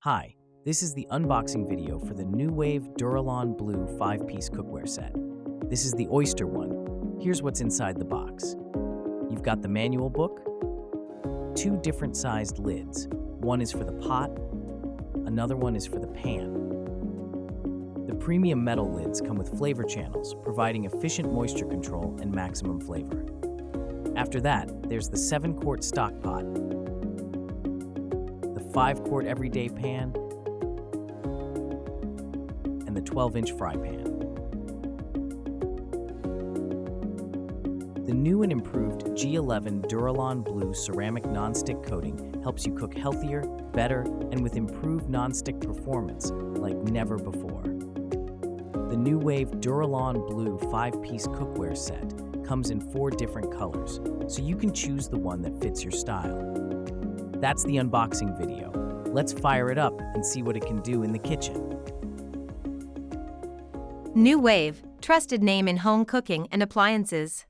Hi, this is the unboxing video for the Nuwave Duralon Blue 5-piece cookware set. This is the Oyster one. Here's what's inside the box. You've got the manual book, two different sized lids. One is for the pot, another one is for the pan. The premium metal lids come with flavor channels, providing efficient moisture control and maximum flavor. After that, there's the 7-quart stock pot, the 5-quart everyday pan, and the 12-inch fry pan. The new and improved G11 Duralon Blue ceramic nonstick coating helps you cook healthier, better, and with improved nonstick performance like never before. The Nuwave Duralon Blue 5-piece cookware set comes in 4 different colors, so you can choose the one that fits your style. That's the unboxing video. Let's fire it up and see what it can do in the kitchen. Nuwave, trusted name in home cooking and appliances.